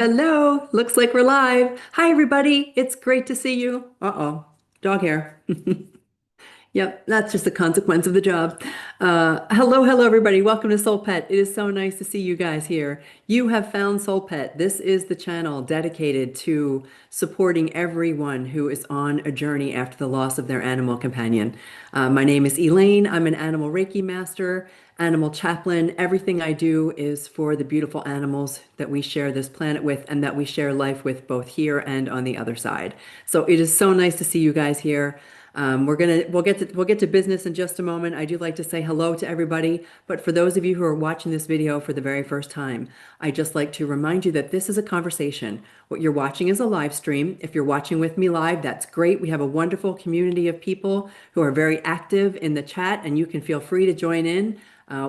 Hello, looks like we're live. Hi, everybody. It's great to see you. Uh-oh, dog hair. Yep, that's just a consequence of the job. Hello, everybody. Welcome to SoulPet. It is so nice to see you guys here. You have found SoulPet. This is the channel dedicated to supporting everyone who is on a journey after the loss of their animal companion. My name is Elaine. I'm an animal Reiki master, animal chaplain. Everything I do is for the beautiful animals that we share this planet with and that we share life with both here and on the other side. So it is so nice to see you guys here. We'll get to business in just a moment. I do like to say hello to everybody, but for those of you who are watching this video for the very first time, I just like to remind you that this is a conversation. What you're watching is a live stream. If you're watching with me live, that's great. We have a wonderful community of people who are very active in the chat, and you can feel free to join in.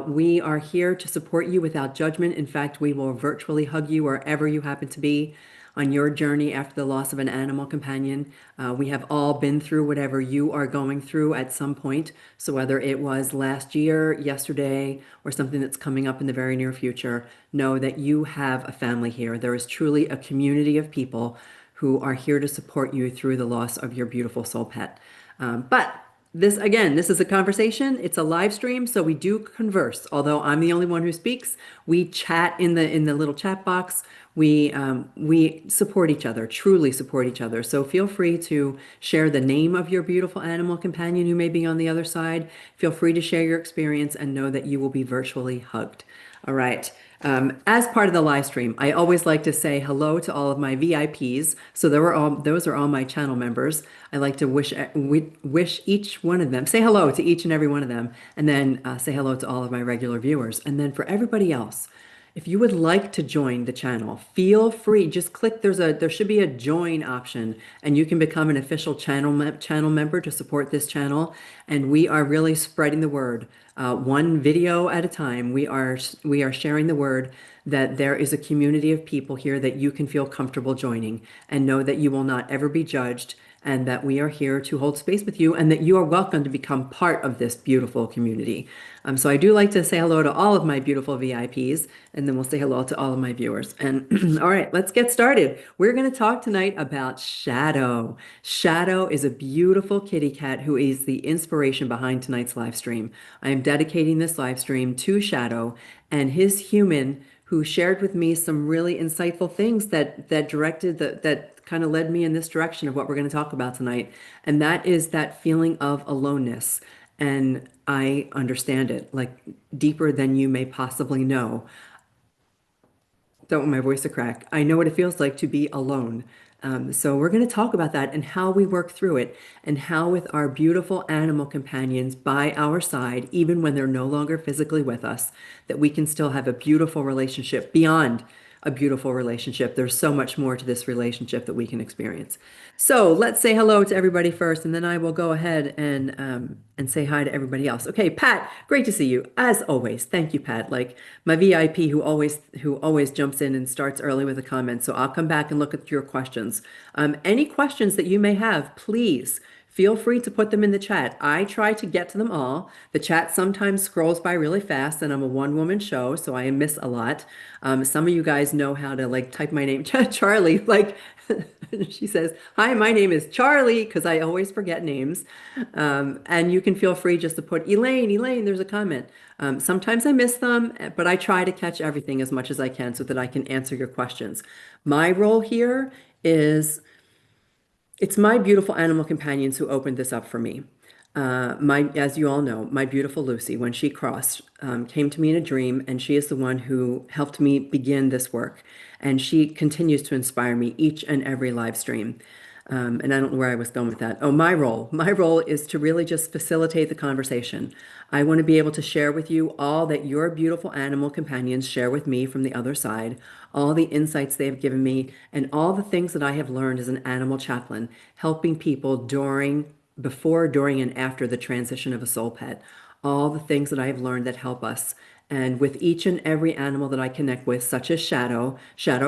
We are here to support you without judgment. In fact, we will virtually hug you wherever you happen to be on your journey after the loss of an animal companion. We have all been through whatever you are going through at some point. So whether it was last year, yesterday, or something that's coming up in the very near future, know that you have a family here. There is truly a community of people who are here to support you through the loss of your beautiful soul pet. But this again, this is a conversation. It's a live stream, so we do converse. Although I'm the only one who speaks, we chat in the little chat box. We support each other, truly support each other. So feel free to share the name of your beautiful animal companion who may be on the other side. Feel free to share your experience and know that you will be virtually hugged. All right. As part of the live stream, I always like to say hello to all of my VIPs. So those are all my channel members. I like to wish each one of them, say hello to each and every one of them, and then say hello to all of my regular viewers. And then for everybody else, if you would like to join the channel, feel free. Just click. There should be a join option, and you can become an official channel member to support this channel. And we are really spreading the word, one video at a time. We are sharing the word that there is a community of people here that you can feel comfortable joining, and know that you will not ever be judged, and that we are here to hold space with you, and that you are welcome to become part of this beautiful community. So I do like to say hello to all of my beautiful VIPs, and then we'll say hello to all of my viewers. And all right, let's get started. We're going to talk tonight about Shadow. Shadow is a beautiful kitty cat who is the inspiration behind tonight's live stream. I am dedicating this live stream to Shadow and his human who shared with me some really insightful things that kind of led me in this direction of what we're going to talk about tonight. And that is that feeling of aloneness. And I understand it like deeper than you may possibly know. Don't want my voice to crack. I know what it feels like to be alone. So we're going to talk about that and how we work through it, and how with our beautiful animal companions by our side, even when they're no longer physically with us, that we can still have a beautiful relationship beyond a beautiful relationship. There's so much more to this relationship that we can experience. So let's say hello to everybody first, and then I will go ahead and say hi to everybody else. Okay, Pat, great to see you as always. Thank you, Pat. Like my VIP who always jumps in and starts early with a comment. So I'll come back and look at your questions. Any questions that you may have, please feel free to put them in the chat. I try to get to them all. The chat sometimes scrolls by really fast, and I'm a one-woman show, so I miss a lot. Some of you guys know how to like type my name, Charlie. Like she says, "Hi, my name is Charlie," because I always forget names. And you can feel free just to put Elaine. Elaine, there's a comment. Sometimes I miss them, but I try to catch everything as much as I can so that I can answer your questions. My role here is it's my beautiful animal companions who opened this up for me. As you all know, my beautiful Lucy, when she crossed, came to me in a dream, and she is the one who helped me begin this work. And she continues to inspire me each and every live stream. And I don't know where I was going with that. Oh, my role is to really just facilitate the conversation. I want to be able to share with you all that your beautiful animal companions share with me from the other side, all the insights they have given me, and all the things that I have learned as an animal chaplain, helping people before, during, and after the transition of a soul pet. All the things that I have learned that help us. And with each and every animal that I connect with, such as Shadow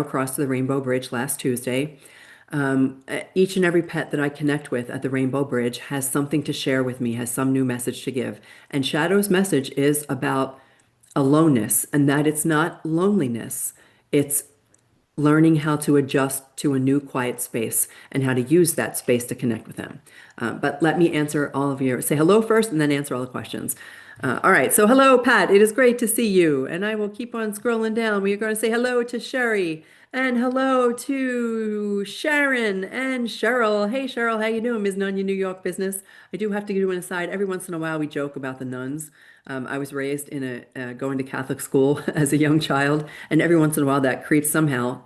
crossed the Rainbow Bridge last Tuesday. Each and every pet that I connect with at the Rainbow Bridge has something to share with me, has some new message to give. And Shadow's message is about aloneness, and that it's not loneliness. It's learning how to adjust to a new quiet space and how to use that space to connect with them. But let me answer all of your, say hello first and then answer all the questions. All right, so hello, Pat. It is great to see you. And I will keep on scrolling down. We are going to say hello to Sherry and hello to Sharon and Cheryl. Hey, Cheryl, how you doing, Ms. Nun, your New York business? I do have to do an aside. Every once in a while, we joke about the nuns. I was raised in going to Catholic school as a young child, and every once in a while that creeps somehow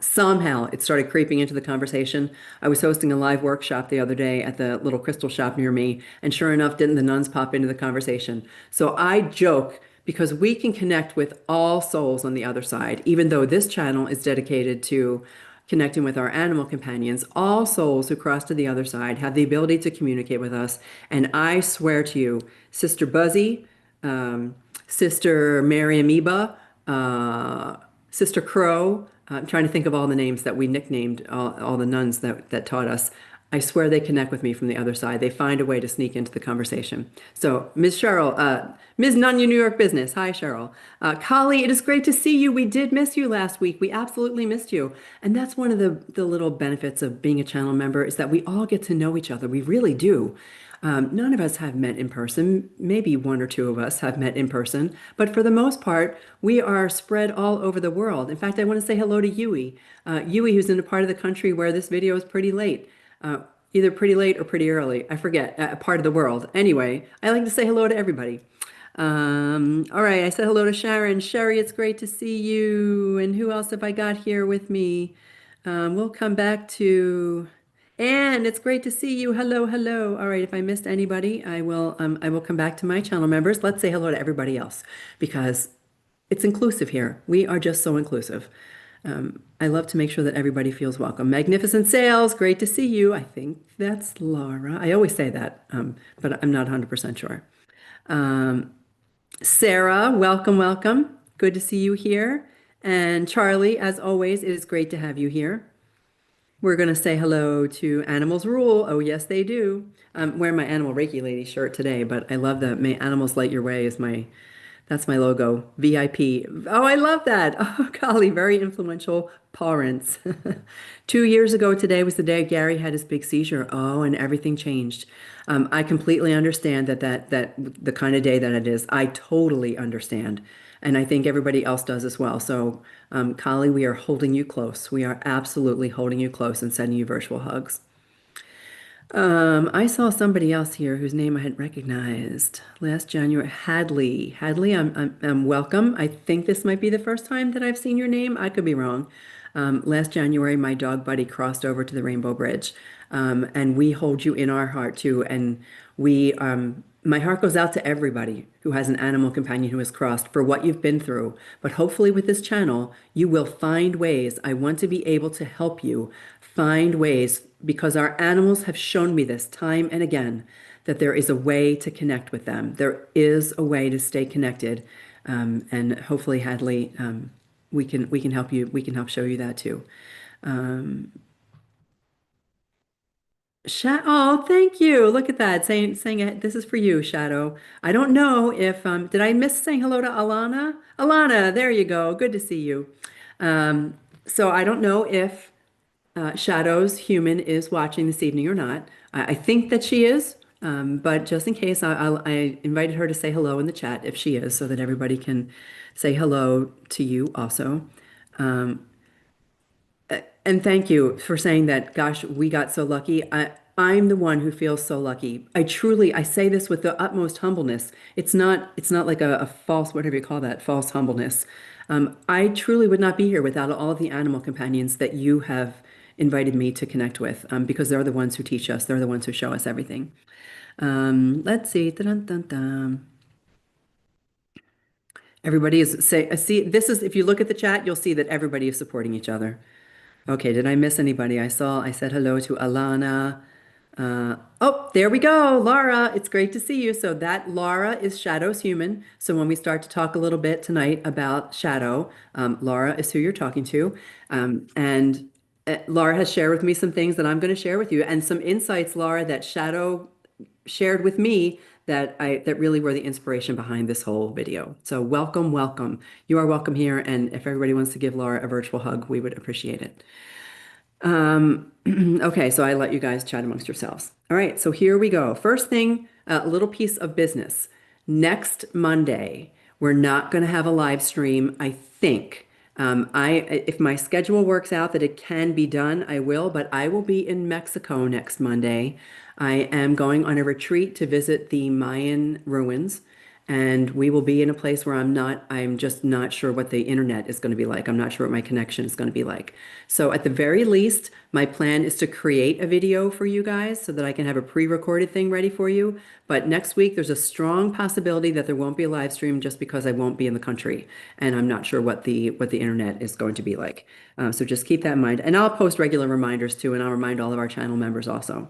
it started creeping into the conversation. I was hosting a live workshop the other day at the little crystal shop near me, and sure enough, didn't the nuns pop into the conversation? So I joke because we can connect with all souls on the other side, even though this channel is dedicated to connecting with our animal companions. All souls who cross to the other side have the ability to communicate with us. And I swear to you, Sister Buzzy, um, Sister Mary Amoeba, Sister Crow. I'm trying to think of all the names that we nicknamed all the nuns that taught us. I swear they connect with me from the other side. They find a way to sneak into the conversation. So, Ms. Cheryl, Ms. Nun, your New York business. Hi, Cheryl. Kali, it is great to see you. We did miss you last week. We absolutely missed you. And that's one of the little benefits of being a channel member is that we all get to know each other. We really do. None of us have met in person. Maybe one or two of us have met in person. But for the most part, we are spread all over the world. In fact, I want to say hello to Yui. Yui, who's in a part of the country where this video is pretty late. Uh, Either pretty late or pretty early. I forget, part of the world. Anyway, I like to say hello to everybody. All right, I said hello to Sharon. Sherry, it's great to see you. And who else have I got here with me? We'll come back to Anne. It's great to see you. Hello, hello. All right, if I missed anybody, I will come back to my channel members. Let's say hello to everybody else because it's inclusive here. We are just so inclusive. I love to make sure that everybody feels welcome. Magnificent Sales, great to see you. I think that's Laura. I always say that, but I'm not 100% sure. Sarah, welcome, welcome. Good to see you here. And Charlie, as always, it is great to have you here. We're going to say hello to Animals Rule. Oh, yes, they do. I'm wearing my Animal Reiki Lady shirt today, but I love that. May Animals Light Your Way is that's my logo. VIP. Oh, I love that. Oh, golly, very influential parents. 2 years ago today was the day Gary had his big seizure. Oh, and everything changed. I completely understand that the kind of day that it is. I totally understand. And I think everybody else does as well. So, Kali, we are holding you close. We are absolutely holding you close and sending you virtual hugs. I saw somebody else here whose name I hadn't recognized last January. Hadley. Hadley, I'm welcome. I think this might be the first time that I've seen your name. I could be wrong. Last January, my dog Buddy crossed over to the Rainbow Bridge, and we hold you in our heart too. And my heart goes out to everybody who has an animal companion who has crossed for what you've been through. But hopefully, with this channel, you will find ways. I want to be able to help you find ways because our animals have shown me this time and again that there is a way to connect with them. There is a way to stay connected, and hopefully, Hadley, we can help you. We can help show you that too. Oh, thank you. Look at that. Saying it. This is for you, Shadow. I don't know if did I miss saying hello to Alana? Alana, there you go. Good to see you. So I don't know if Shadow's human is watching this evening or not. I think that she is, but just in case, I invited her to say hello in the chat if she is, so that everybody can say hello to you also. And thank you for saying that. Gosh, we got so lucky. I'm the one who feels so lucky. I say this with the utmost humbleness. It's not like a false, whatever you call that, false humbleness. I truly would not be here without all of the animal companions that you have invited me to connect with, because they're the ones who teach us. They're the ones who show us everything. Let's see. Dun, dun, dun. Everybody is see, this is, if you look at the chat, you'll see that everybody is supporting each other. Okay, did I miss anybody? I said hello to Alana. Oh, there we go, Laura. It's great to see you. So that Laura is Shadow's human. So when we start to talk a little bit tonight about Shadow, Laura is who you're talking to. And Laura has shared with me some things that I'm going to share with you and some insights, Laura, that Shadow shared with me that really were the inspiration behind this whole video. So welcome, welcome. You are welcome here, and if everybody wants to give Laura a virtual hug, we would appreciate it. Okay, so I let you guys chat amongst yourselves. All right, so here we go. First thing, a little piece of business. Next Monday, we're not going to have a live stream, I think. If my schedule works out that it can be done, I will, but I will be in Mexico next Monday. I am going on a retreat to visit the Mayan ruins. And we will be in a place where I'm just not sure what the internet is going to be like. I'm not sure what my connection is going to be like. So at the very least, my plan is to create a video for you guys so that I can have a pre-recorded thing ready for you. But next week, there's a strong possibility that there won't be a live stream just because I won't be in the country. And I'm not sure what the internet is going to be like. So just keep that in mind. And I'll post regular reminders too, and I'll remind all of our channel members also.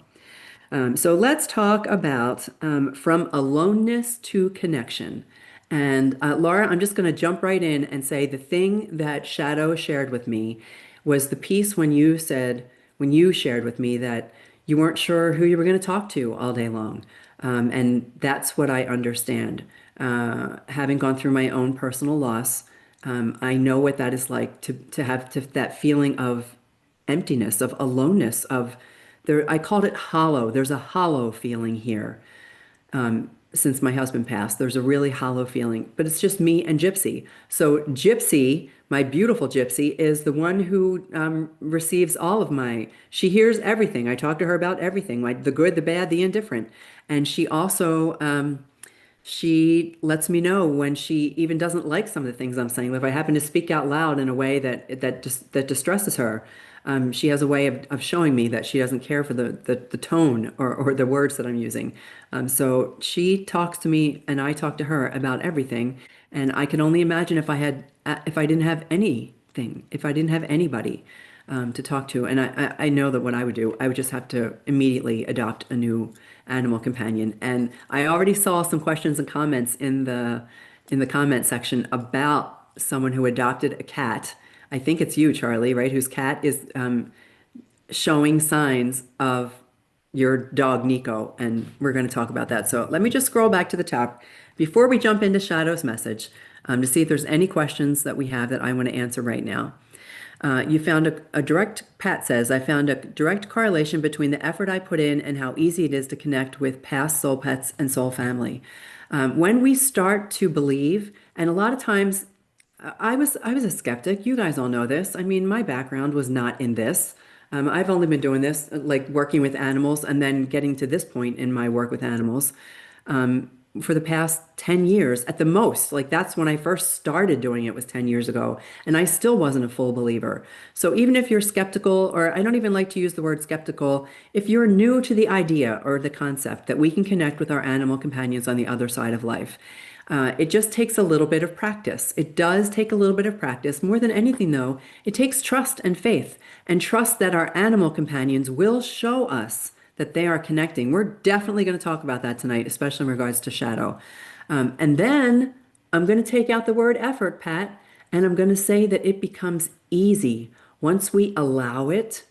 So let's talk about from aloneness to connection. And Laura, I'm just going to jump right in and say the thing that Shadow shared with me was the piece when you shared with me that you weren't sure who you were going to talk to all day long. And that's what I understand. Having gone through my own personal loss, I know what that is like to have that feeling of emptiness, of aloneness, of there. I called it hollow. There's a hollow feeling here. Since my husband passed, there's a really hollow feeling, but it's just me and Gypsy. So Gypsy, my beautiful Gypsy, is the one who receives all of she hears everything. I talk to her about everything, like the good, the bad, the indifferent. And she also, she lets me know when she even doesn't like some of the things I'm saying. If I happen to speak out loud in a way that distresses her, she has a way of showing me that she doesn't care for the tone or the words that I'm using. So she talks to me and I talk to her about everything. And I can only imagine if I didn't have anything, if I didn't have anybody to talk to. And I know that what I would do, I would just have to immediately adopt a new animal companion. And I already saw some questions and comments in the comment section about someone who adopted a cat. I think it's you, Charlie, right? Whose cat is showing signs of your dog, Nico. And we're going to talk about that. So let me just scroll back to the top before we jump into Shadow's message to see if there's any questions that we have that I want to answer right now. You found a direct, Pat says, I found a direct correlation between the effort I put in and how easy it is to connect with past soul pets and soul family. When we start to believe, and a lot of times I was a skeptic. You guys all know this. I mean, my background was not in this. I've only been doing this, like working with animals and then getting to this point in my work with animals for the past 10 years at the most. Like that's when I first started doing it was 10 years ago. And I still wasn't a full believer. So even if you're skeptical, or I don't even like to use the word skeptical, if you're new to the idea or the concept that we can connect with our animal companions on the other side of life, it just takes a little bit of practice. It does take a little bit of practice. More than anything, though, it takes trust and faith and trust that our animal companions will show us that they are connecting. We're definitely going to talk about that tonight, especially in regards to shadow. And then I'm going to take out the word effort, Pat, and I'm going to say that it becomes easy. Once we allow it,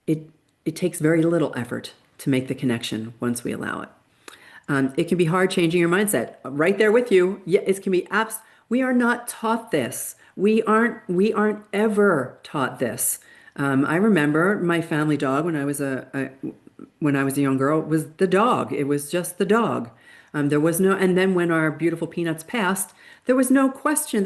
it takes very little effort to make the connection once we allow it. It can be hard changing your mindset. Right there with you. Yeah, it can be we are not taught this. We aren't ever taught this. I remember my family dog when I was a young girl was the dog. It was just the dog. There was no, and then when our beautiful Peanuts passed, there was no question.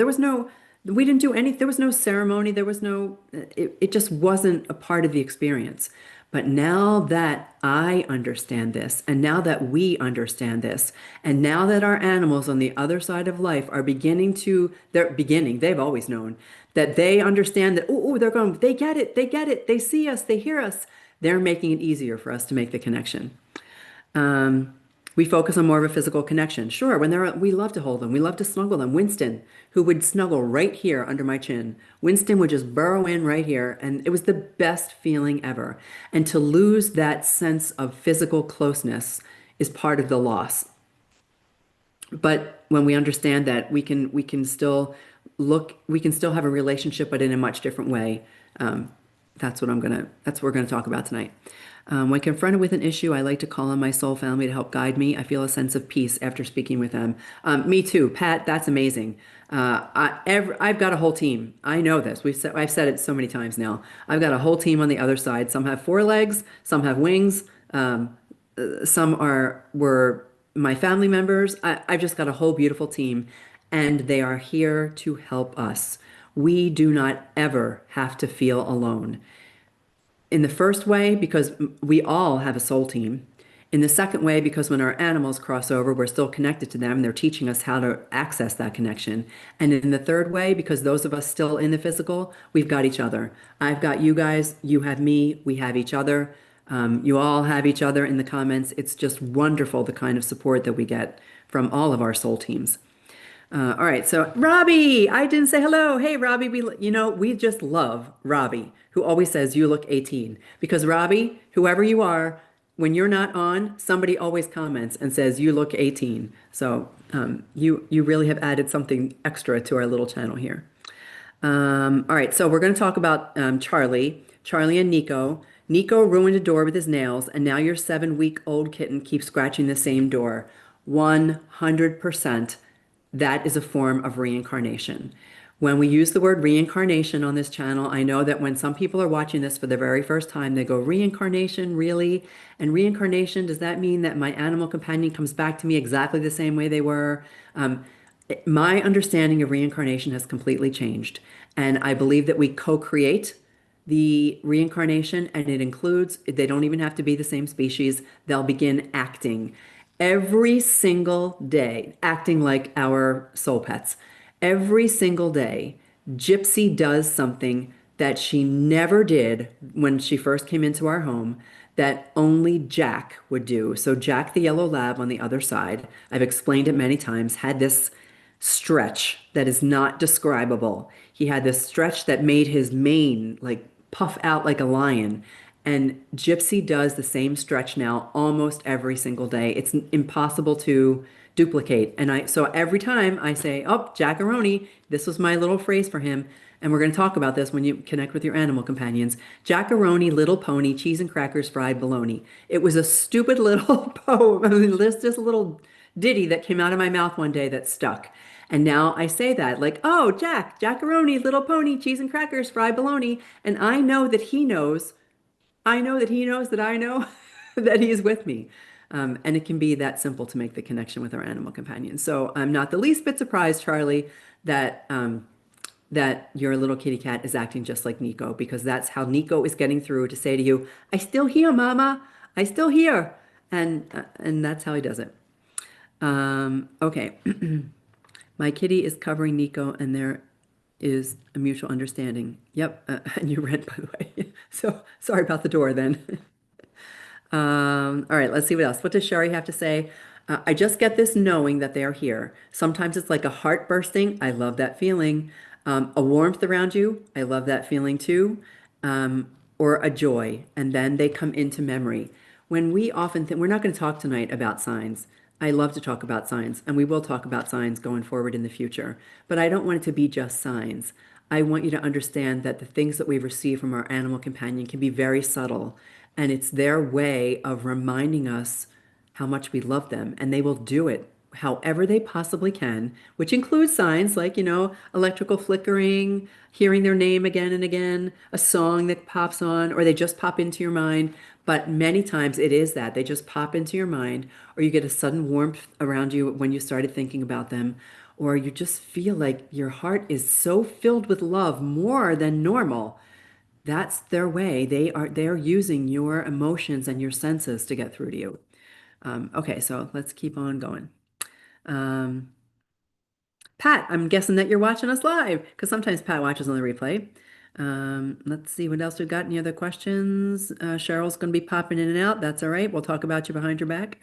We didn't do anything. There was no ceremony. There was no, it just wasn't a part of the experience. But now that I understand this, and now that we understand this, and now that our animals on the other side of life are they've always known that they understand that, they get it, they see us, they hear us. They're making it easier for us to make the connection. We focus on more of a physical connection. Sure, we love to hold them. We love to snuggle them. Winston, who would snuggle right here under my chin. Winston would just burrow in right here, and it was the best feeling ever. And to lose that sense of physical closeness is part of the loss. But when we understand that, we can still have a relationship, but in a much different way. That's what we're gonna talk about tonight. When confronted with an issue, I like to call on my soul family to help guide me. I feel a sense of peace after speaking with them. Me too, Pat. That's amazing. I've got a whole team. I know this. I've said it so many times now. I've got a whole team on the other side. Some have four legs, some have wings. Some were my family members. I've just got a whole beautiful team, and they are here to help us. We do not ever have to feel alone. In the first way, because we all have a soul team. In the second way, because when our animals cross over, we're still connected to them. They're teaching us how to access that connection. And in the third way, because those of us still in the physical, we've got each other. I've got you guys, you have me, we have each other. You all have each other in the comments. It's just wonderful the kind of support that we get from all of our soul teams. All right, so Robbie, I didn't say hello. Hey, Robbie, we just love Robbie, who always says you look 18. Because Robbie, whoever you are, when you're not on, somebody always comments and says you look 18. So you really have added something extra to our little channel here. All right, so we're going to talk about Charlie and Nico. Nico ruined a door with his nails, and now your 7-week-old kitten keeps scratching the same door. 100%. That is a form of reincarnation. When we use the word reincarnation on this channel, I know that when some people are watching this for the very first time, they go, reincarnation, really? And reincarnation, does that mean that my animal companion comes back to me exactly the same way they were? My understanding of reincarnation has completely changed. And I believe that we co-create the reincarnation, and it includes, they don't even have to be the same species. They'll begin acting every single day, acting like our soul pets. Every single day, Gypsy does something that she never did when she first came into our home that only Jack would do. So Jack, the yellow lab on the other side, I've explained it many times, had this stretch that is not describable. He had this stretch that made his mane like puff out like a lion. And Gypsy does the same stretch now almost every single day. It's impossible to duplicate. So every time I say, oh, Jackaroni, this was my little phrase for him. And we're going to talk about this when you connect with your animal companions. Jackaroni, little pony, cheese and crackers, fried bologna. It was a stupid little poem. I mean, just a little ditty that came out of my mouth one day that stuck. And now I say that like, oh, Jackaroni, little pony, cheese and crackers, fried bologna. And I know that he knows. I know that he knows that I know that he's with me. And it can be that simple to make the connection with our animal companions. So I'm not the least bit surprised, Charlie, that your little kitty cat is acting just like Nico, because that's how Nico is getting through to say to you, I still hear, Mama. I still hear. And that's how he does it. Okay. My kitty is covering Nico, and there is a mutual understanding. Yep, and you read, by the way. So sorry about the door then. All right, let's see what else. What does Sherry have to say? I just get this knowing that they are here. Sometimes it's like a heart bursting. I love that feeling. A warmth around you. I love that feeling too. Or a joy. And then they come into memory. When we often think, we're not going to talk tonight about signs. I love to talk about signs, and we will talk about signs going forward in the future. But I don't want it to be just signs. I want you to understand that the things that we receive from our animal companion can be very subtle, and it's their way of reminding us how much we love them, and they will do it however they possibly can, which includes signs like, electrical flickering, hearing their name again and again, a song that pops on, or they just pop into your mind. But many times it is that they just pop into your mind, or you get a sudden warmth around you when you started thinking about them, or you just feel like your heart is so filled with love more than normal. That's their way. They're using your emotions and your senses to get through to you. Okay, so let's keep on going. Pat, I'm guessing that you're watching us live, because sometimes Pat watches on the replay. Let's see what else we've got. Any other questions? Cheryl's going to be popping in and out. That's all right. We'll talk about you behind your back.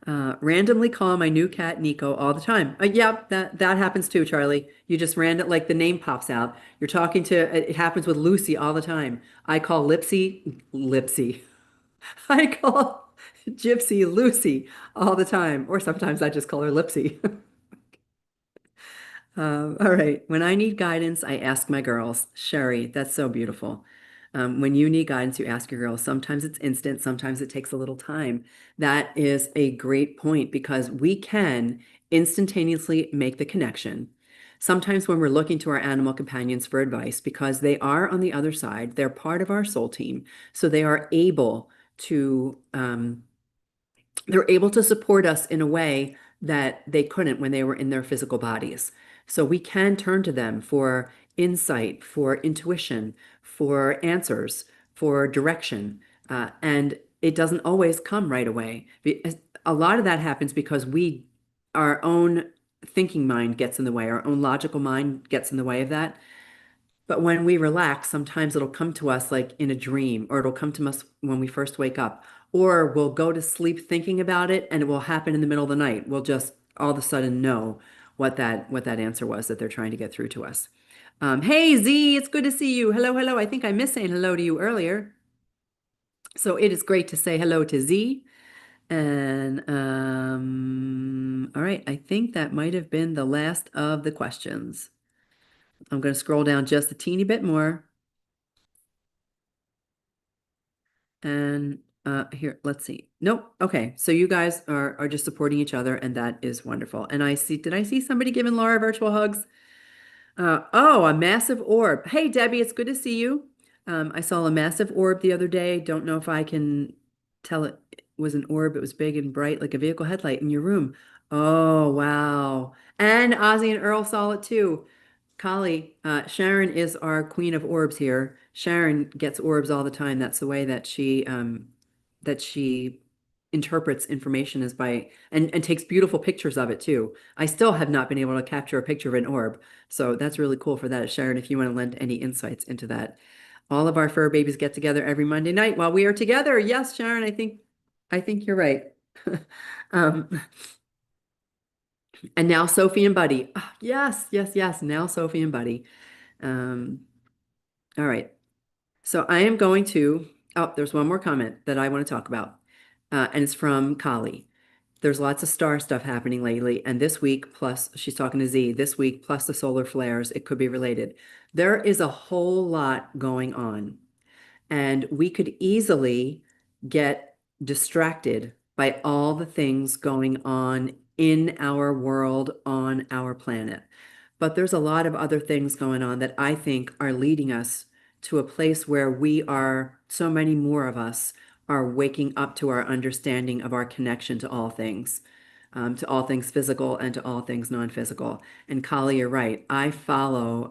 Randomly call my new cat Nico all the time. Yeah, that happens too, Charlie. You just like the name pops out. You're talking to, it happens with Lucy all the time. I call Lipsy. I call Gypsy Lucy all the time. Or sometimes I just call her Lipsy. All right. When I need guidance, I ask my girls. Sherry, that's so beautiful. When you need guidance, you ask your girl. Sometimes it's instant, sometimes it takes a little time. That is a great point because we can instantaneously make the connection. Sometimes when we're looking to our animal companions for advice, because they are on the other side, they're part of our soul team, so they are able to they're able to support us in a way that they couldn't when they were in their physical bodies. So we can turn to them for insight, for intuition, for answers, for direction. And it doesn't always come right away. A lot of that happens because our own thinking mind gets in the way, our own logical mind gets in the way of that. But when we relax, sometimes it'll come to us like in a dream, or it'll come to us when we first wake up, or we'll go to sleep thinking about it and it will happen in the middle of the night. We'll just all of a sudden know what that answer was that they're trying to get through to us. Hey Z, it's good to see you. Hello, hello. I think I missed saying hello to you earlier. So it is great to say hello to Z. And all right, I think that might have been the last of the questions. I'm going to scroll down just a teeny bit more. And here, let's see. Nope. Okay. So you guys are just supporting each other, and that is wonderful. And did I see somebody giving Laura virtual hugs? Oh, a massive orb. Hey, Debbie, it's good to see you. I saw a massive orb the other day. Don't know if I can tell it was an orb. It was big and bright, like a vehicle headlight in your room. Oh, wow. And Ozzy and Earl saw it too. Kali, Sharon is our queen of orbs here. Sharon gets orbs all the time. That's the way that she interprets information is by and takes beautiful pictures of it too. I still have not been able to capture a picture of an orb. So that's really cool for that, Sharon, if you want to lend any insights into that. All of our fur babies get together every Monday night while we are together. Yes, Sharon, I think you're right. Um, and now Sophie and Buddy. Ah, yes, yes, yes. Now Sophie and Buddy. Um, all right. So I am going to, oh, there's one more comment that I want to talk about. And it's from Kali. There's lots of star stuff happening lately, and this week, plus she's talking to Z, this week, plus the solar flares, it could be related. There is a whole lot going on. And we could easily get distracted by all the things going on in our world, on our planet. But there's a lot of other things going on that I think are leading us to a place where so many more of us are waking up to our understanding of our connection to all things physical and to all things non-physical. And Kali, you're right. I follow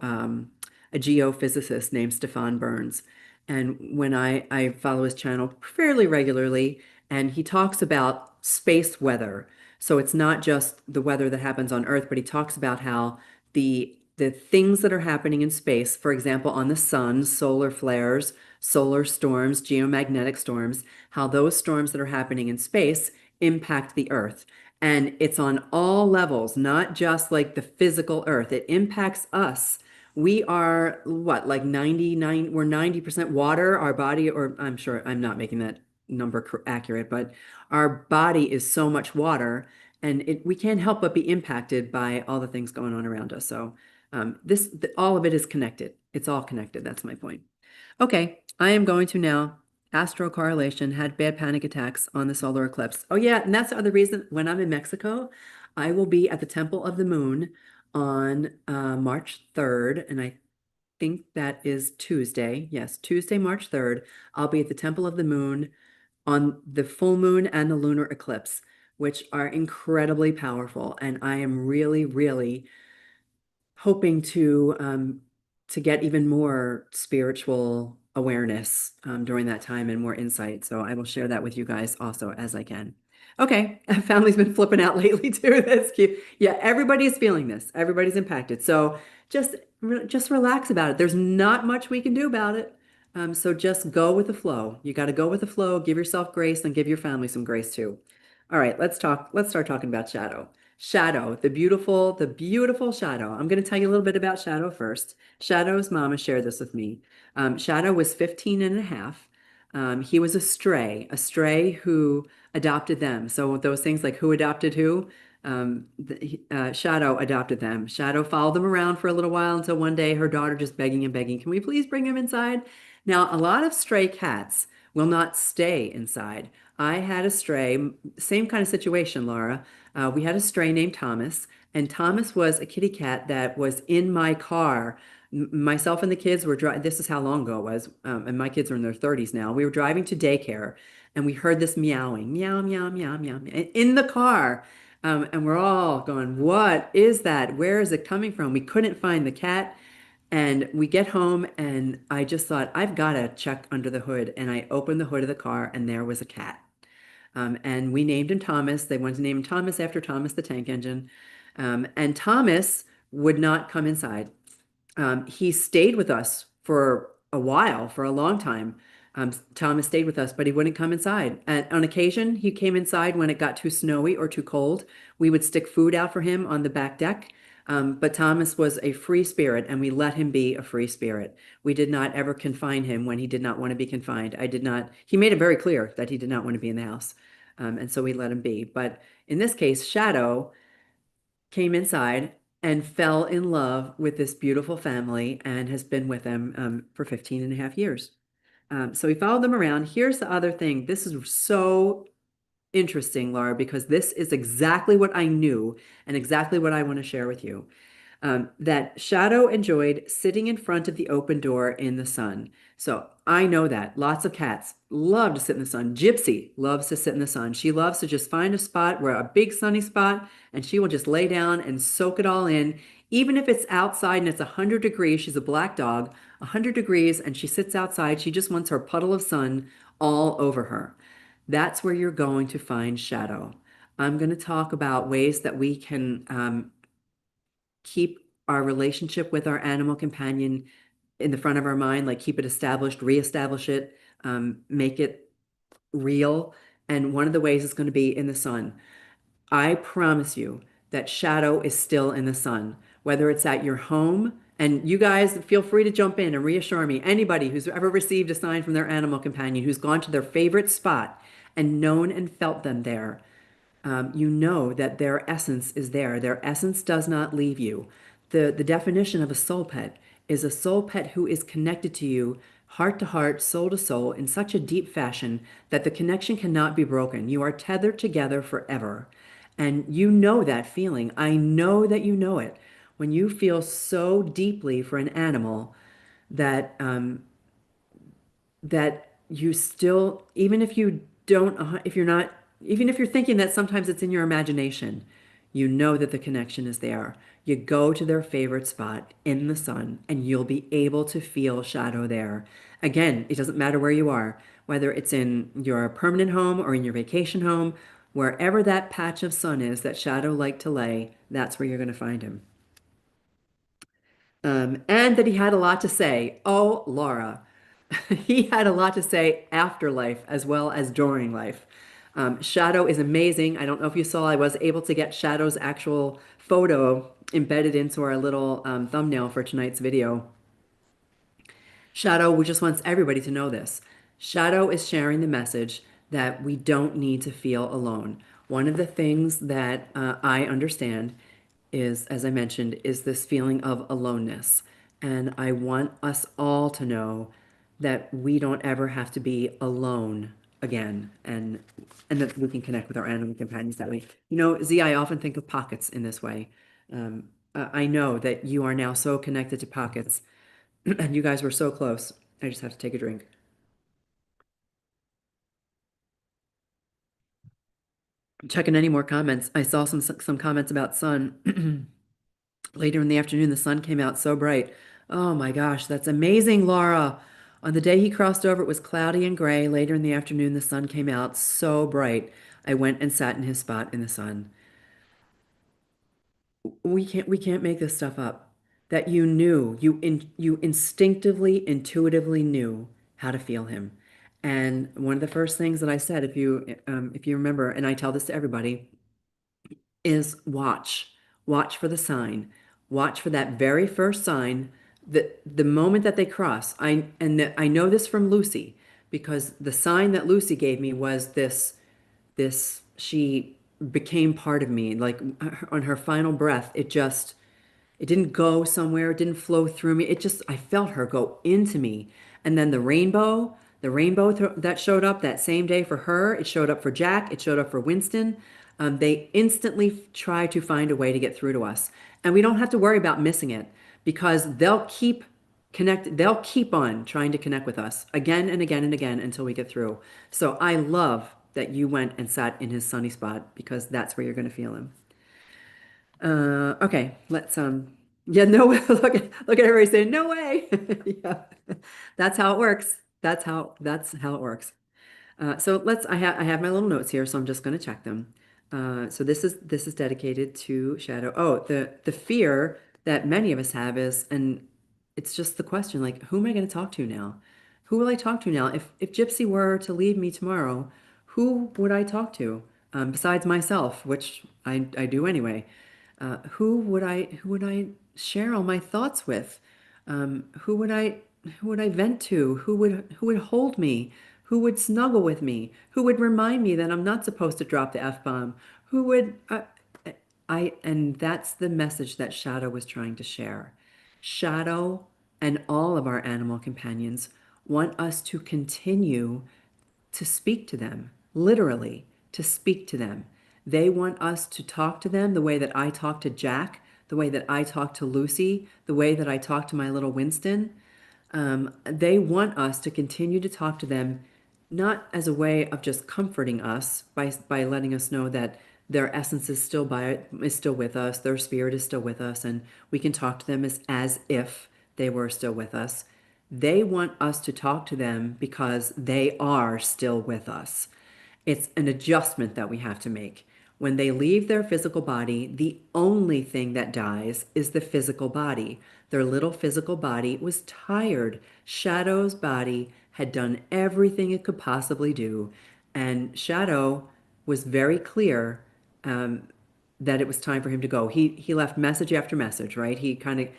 a geophysicist named Stefan Burns. And when I follow his channel fairly regularly, and he talks about space weather. So it's not just the weather that happens on Earth, but he talks about how the things that are happening in space, for example, on the sun, solar flares, solar storms, geomagnetic storms, how those storms that are happening in space impact the Earth. And it's on all levels, not just like the physical Earth. It impacts us. We are what, like 99, we're 90% water, our body, or I'm sure I'm not making that number accurate, but our body is so much water and we can't help but be impacted by all the things going on around us. So all of it is connected. It's all connected. That's my point. Okay, I am going to now. Astro correlation had bad panic attacks on the solar eclipse. Oh yeah, and that's the other reason when I'm in Mexico, I will be at the Temple of the Moon on March 3rd, and I think that is Tuesday. Yes, Tuesday, March 3rd. I'll be at the Temple of the Moon on the full moon and the lunar eclipse, which are incredibly powerful. And I am really, really hoping to get even more spiritual awareness during that time and more insight. So I will share that with you guys also as I can. Okay, family's been flipping out lately too. That's cute. Yeah, everybody's feeling this. Everybody's impacted. So just relax about it. There's not much we can do about it. So just go with the flow. You got to go with the flow, give yourself grace and give your family some grace too. All right, let's start talking about shadow. Shadow, the beautiful Shadow. I'm going to tell you a little bit about Shadow first. Shadow's mama shared this with me. Shadow was 15 and a half. He was a stray who adopted them. So those things like who adopted who, Shadow adopted them. Shadow followed them around for a little while until one day her daughter just begging and begging, can we please bring him inside? Now, a lot of stray cats will not stay inside. I had a stray, same kind of situation, Laura. We had a stray named Thomas, and Thomas was a kitty cat that was in my car. Myself and the kids were driving. This is how long ago it was, and my kids are in their 30s now. We were driving to daycare, and we heard this meowing, meow, meow, meow, meow, meow, in the car. And we're all going, "What is that? Where is it coming from?" We couldn't find the cat. And we get home, and I just thought, I've got to check under the hood. And I opened the hood of the car, and there was a cat. And we named him Thomas. They wanted to name him Thomas after Thomas the Tank Engine. And Thomas would not come inside. He stayed with us for a while, for a long time. Thomas stayed with us, but he wouldn't come inside. And on occasion, he came inside when it got too snowy or too cold. We would stick food out for him on the back deck. But Thomas was a free spirit, and we let him be a free spirit. We did not ever confine him when he did not want to be confined. I did not, he made it very clear that he did not want to be in the house. And so we let him be. But in this case, Shadow came inside and fell in love with this beautiful family and has been with them for 15 and a half years. So we followed them around. Here's the other thing. This is so interesting, Laura, because this is exactly what I knew and exactly what I want to share with you. That Shadow enjoyed sitting in front of the open door in the sun. So I know that lots of cats love to sit in the sun. Gypsy loves to sit in the sun. She loves to just find a spot where a big sunny spot, and she will just lay down and soak it all in. Even if it's outside and it's 100 degrees, she's a black dog, 100 degrees, and she sits outside. She just wants her puddle of sun all over her. That's where you're going to find Shadow. I'm going to talk about ways that we can keep our relationship with our animal companion in the front of our mind, like keep it established, reestablish it, make it real. And one of the ways is going to be in the sun. I promise you that Shadow is still in the sun, whether it's at your home. And you guys feel free to jump in and reassure me. Anybody who's ever received a sign from their animal companion, who's gone to their favorite spot and known and felt them there, you know that their essence is there. Their essence does not leave you. The definition of a soul pet is a soul pet who is connected to you heart to heart, soul to soul, in such a deep fashion that the connection cannot be broken. You are tethered together forever. And you know that feeling. I know that you know it. When you feel so deeply for an animal that that you still, even if you don't, if you're not, even if you're thinking that sometimes it's in your imagination, you know that the connection is there. You go to their favorite spot in the sun and you'll be able to feel Shadow there. Again, it doesn't matter where you are, whether it's in your permanent home or in your vacation home, wherever that patch of sun is that Shadow liked to lay, that's where you're going to find him. And that he had a lot to say. Oh, Laura, he had a lot to say after life as well as during life. Shadow is amazing. I don't know if you saw, I was able to get Shadow's actual photo embedded into our little thumbnail for tonight's video. Shadow just wants everybody to know this. Shadow is sharing the message that we don't need to feel alone. One of the things that I understand is, as I mentioned, is this feeling of aloneness. And I want us all to know that we don't ever have to be alone again, and that we can connect with our animal companions that way. You know, Z, I often think of pockets in this way. I know that you are now so connected to pockets, and you guys were so close. I just have to take a drink. Checking any more comments. I saw some comments about sun. Later in the afternoon, the sun came out so bright. Oh my gosh, that's amazing, Laura. On the day he crossed over, it was cloudy and gray. Later in the afternoon, the sun came out so bright. I went and sat in his spot in the sun. We can't make this stuff up. That you knew, you instinctively, intuitively knew how to feel him. And one of the first things that I said, if you remember, and I tell this to everybody, is watch. Watch for the sign. Watch for that very first sign. That the moment that they cross, I know this from Lucy, because the sign that Lucy gave me was this she became part of me. Like on her final breath, it didn't go somewhere, it didn't flow through me. I felt her go into me. And then the rainbow that showed up that same day for her, it showed up for Jack, it showed up for Winston. They instantly try to find a way to get through to us. And we don't have to worry about missing it because they'll keep on trying to connect with us again and again and again until we get through. So I love that you went and sat in his sunny spot because that's where you're going to feel him. Okay, yeah, no way. Look at everybody saying, no way. Yeah, that's how it works. That's how it works. I have my little notes here, so I'm just going to check them. So this is dedicated to Shadow. Oh, the fear that many of us have is, and it's just the question, like, who am I going to talk to now? Who will I talk to now? If Gypsy were to leave me tomorrow, who would I talk to? Besides myself, which I do anyway. Who would I share all my thoughts with? Who would I vent to? Who would hold me? Who would snuggle with me? Who would remind me that I'm not supposed to drop the F-bomb? Who would and that's the message that Shadow was trying to share. Shadow and all of our animal companions want us to continue to speak to them, literally, to speak to them. They want us to talk to them the way that I talk to Jack, the way that I talk to Lucy, the way that I talk to my little Winston. They want us to continue to talk to them, not as a way of just comforting us by letting us know that their essence is still with us, their spirit is still with us, and we can talk to them as if they were still with us. They want us to talk to them because they are still with us. It's an adjustment that we have to make. When they leave their physical body, the only thing that dies is the physical body. Their little physical body was tired. Shadow's body had done everything it could possibly do. And Shadow was very clear that it was time for him to go. He left message after message, right? He kind of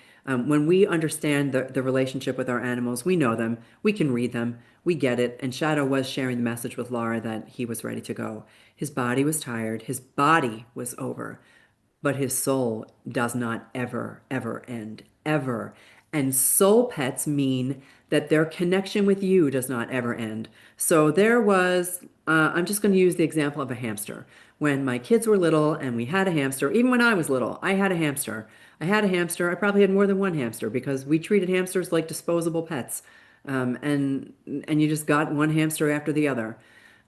when we understand the relationship with our animals, we know them, we can read them, we get it. And Shadow was sharing the message with Laura that he was ready to go. His body was tired, his body was over, but his soul does not ever, ever end, ever. And soul pets mean that their connection with you does not ever end. So I'm just going to use the example of a hamster. When my kids were little and we had a hamster, even when I was little, I had a hamster. I had a hamster. I probably had more than one hamster because we treated hamsters like disposable pets. And you just got one hamster after the other.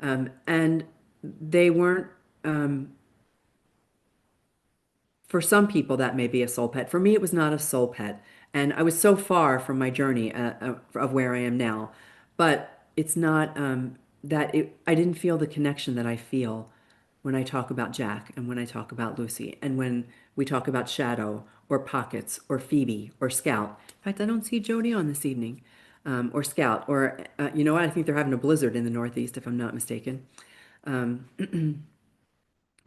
And they weren't for some people, that may be a soul pet. For me, it was not a soul pet. And I was so far from my journey of where I am now. But it's not I didn't feel the connection that I feel when I talk about Jack and when I talk about Lucy and when we talk about Shadow or Pockets or Phoebe or Scout. In fact, I don't see Jody on this evening. Or Scout. Or, you know what? I think they're having a blizzard in the Northeast, if I'm not mistaken.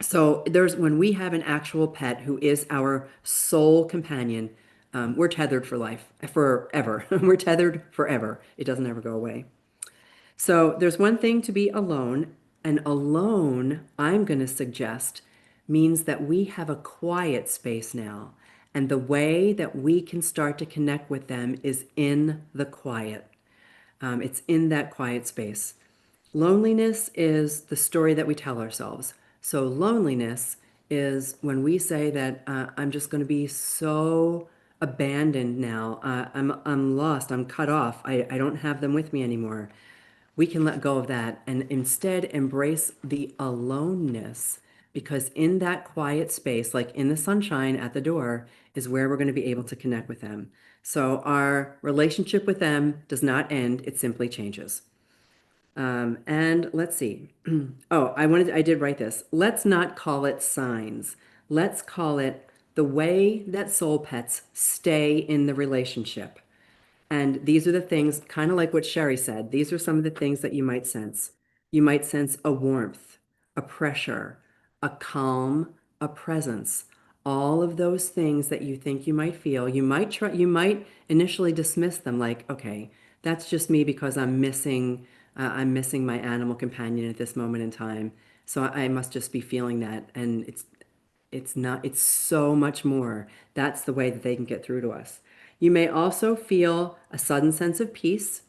So there's when we have an actual pet who is our soul companion, we're tethered for life, forever. We're tethered forever. It doesn't ever go away. So there's one thing to be alone, and alone, I'm going to suggest, means that we have a quiet space now. And the way that we can start to connect with them is in the quiet. It's in that quiet space. Loneliness is the story that we tell ourselves. So, loneliness is when we say that I'm just going to be so abandoned now. I'm lost. I'm cut off. I don't have them with me anymore. We can let go of that and instead embrace the aloneness because in that quiet space, like in the sunshine at the door, is where we're going to be able to connect with them. So, our relationship with them does not end, it simply changes. And let's see. Oh, I did write this. Let's not call it signs. Let's call it the way that soul pets stay in the relationship. And these are the things, kind of like what Sherry said, these are some of the things that you might sense. You might sense a warmth, a pressure, a calm, a presence. All of those things that you think you might feel, you might initially dismiss them like, okay, that's just me because I'm missing my animal companion at this moment in time. So I must just be feeling that. And it's not, it's so much more. That's the way that they can get through to us. You may also feel a sudden sense of peace.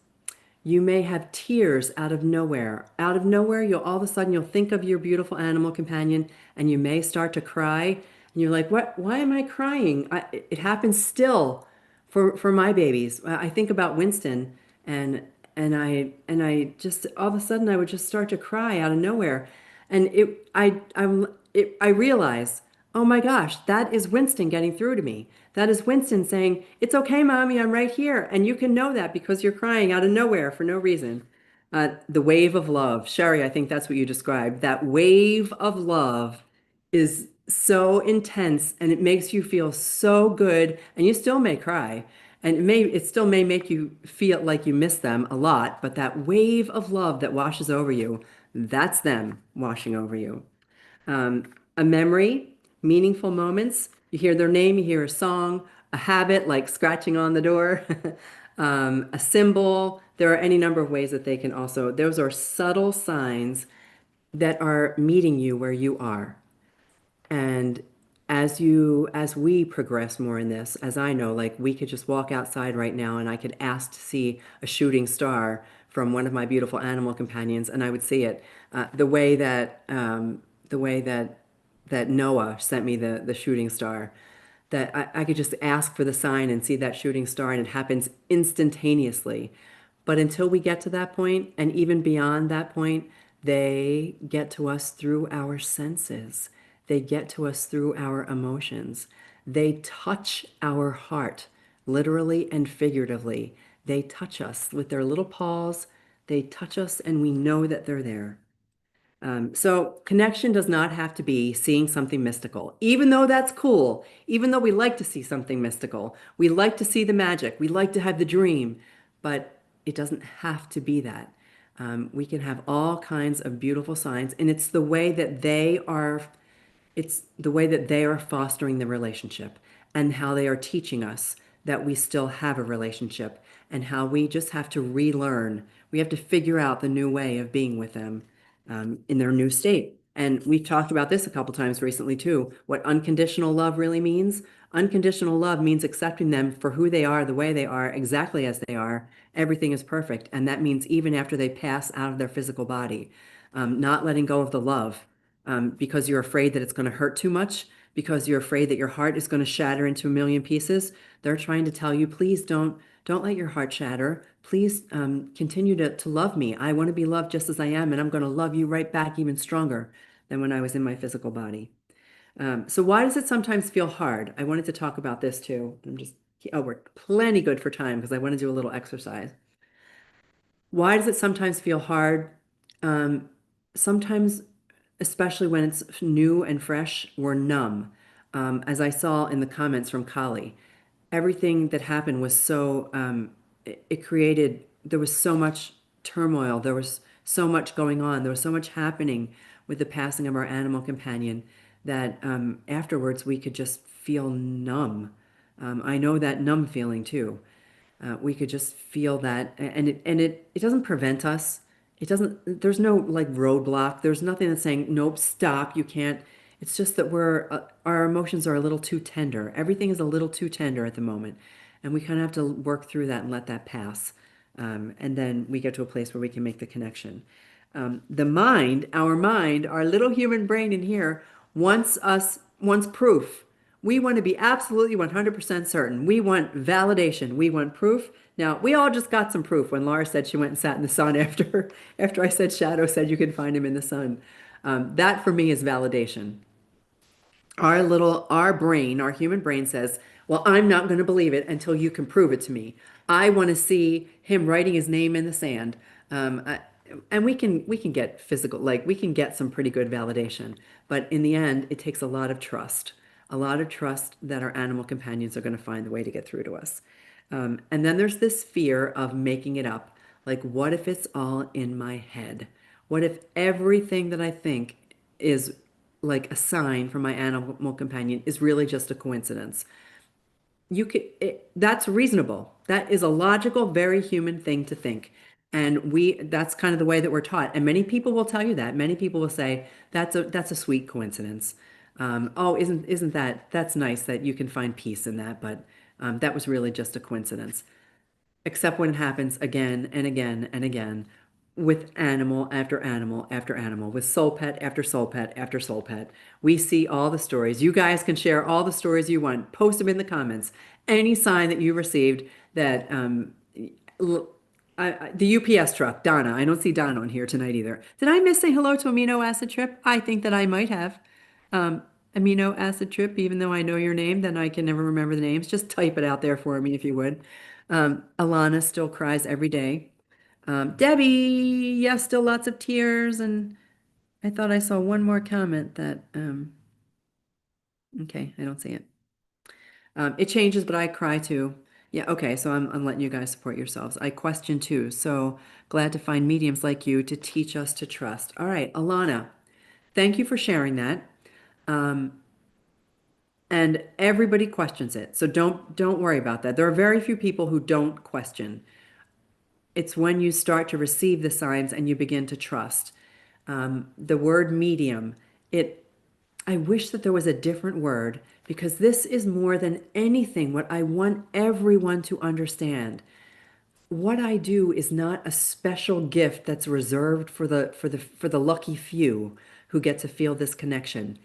You may have tears out of nowhere. Out of nowhere, you'll all of a sudden you'll think of your beautiful animal companion and you may start to cry. And you're like, what? Why am I crying? It happens still for my babies. I think about Winston and and I just all of a sudden I would just start to cry out of nowhere. And I realize, oh my gosh, that is Winston getting through to me. That is Winston saying, "It's okay, mommy, I'm right here." And you can know that because you're crying out of nowhere for no reason. The wave of love. Sherry, I think that's what you described. That wave of love is so intense and it makes you feel so good. And you still may cry. And it still may make you feel like you miss them a lot, but that wave of love that washes over you, that's them washing over you. A memory, meaningful moments. You hear their name, you hear a song, a habit like scratching on the door, a symbol. There are any number of ways that they can also, those are subtle signs that are meeting you where you are. And as we progress more in this, as I know, like we could just walk outside right now and I could ask to see a shooting star from one of my beautiful animal companions, and I would see it. The way that Noah sent me the shooting star, that I could just ask for the sign and see that shooting star, and it happens instantaneously. But until we get to that point, and even beyond that point, they get to us through our senses. They get to us through our emotions. They touch our heart, literally and figuratively. They touch us with their little paws. They touch us, and we know that they're there. So connection does not have to be seeing something mystical, even though that's cool, even though we like to see something mystical. We like to see the magic. We like to have the dream, but it doesn't have to be that. We can have all kinds of beautiful signs, and it's the way that they are fostering the relationship and how they are teaching us that we still have a relationship and how we just have to relearn. We have to figure out the new way of being with them in their new state. And we've talked about this a couple times recently too, what unconditional love really means. Unconditional love means accepting them for who they are, the way they are, exactly as they are. Everything is perfect. And that means even after they pass out of their physical body, not letting go of the love because you're afraid that it's going to hurt too much, because you're afraid that your heart is going to shatter into a million pieces. They're trying to tell you, please don't let your heart shatter. Please continue to love me. I want to be loved just as I am, and I'm going to love you right back even stronger than when I was in my physical body. So why does it sometimes feel hard? I wanted to talk about this too. We're plenty good for time because I want to do a little exercise. Why does it sometimes feel hard? Um, Sometimes, especially when it's new and fresh, we're numb. As I saw in the comments from Kali, everything that happened was it created, there was so much turmoil, there was so much going on, there was so much happening with the passing of our animal companion that afterwards we could just feel numb. I know that numb feeling too. We could just feel that, and it doesn't prevent us. It doesn't. There's no like roadblock. There's nothing that's saying nope, stop. You can't. It's just that our emotions are a little too tender. Everything is a little too tender at the moment, and we kind of have to work through that and let that pass. And then we get to a place where we can make the connection. Our mind, our little human brain in here wants proof. We want to be absolutely 100% certain. We want validation. We want proof. Now, we all just got some proof when Laura said she went and sat in the sun after I said Shadow said you can find him in the sun. That for me is validation. Our brain, our human brain says, well, I'm not going to believe it until you can prove it to me. I want to see him writing his name in the sand. And we can get physical, like we can get some pretty good validation. But in the end, it takes a lot of trust that our animal companions are going to find the way to get through to us. And then there's this fear of making it up. Like, what if it's all in my head? What if everything that I think is like a sign from my animal companion is really just a coincidence? That's reasonable. That is a logical, very human thing to think. And that's kind of the way that we're taught. And many people will tell you that. Many people will say, that's a sweet coincidence. Oh, isn't that's nice that you can find peace in that, but that was really just a coincidence. except when it happens again and again and again with animal after animal after animal, with soul pet after soul pet after soul pet. We see all the stories. You guys can share all the stories you want. Post them in the comments. Any sign that you received that l- the UPS truck, Donna. I don't see Donna on here tonight either. Did I miss say hello to Amino Acid Trip? I think that I might have. Um, Amino Acid Trip, even though I know your name, then I can never remember the names. Just type it out there for me if you would. Alana still cries every day. Debbie, yes, still lots of tears. And I thought I saw one more comment that, okay, I don't see it. It changes, but I cry too. Yeah, okay, so I'm letting you guys support yourselves. I question too, so glad to find mediums like you to teach us to trust. All right, Alana, thank you for sharing that. Um, and everybody questions it, so don't worry about that. There are very few people who don't question. It's when you start to receive the signs and you begin to trust. The word medium, it I wish that there was a different word because this is more than anything what I want everyone to understand. What I do is not a special gift that's reserved for the lucky few who get to feel this connection.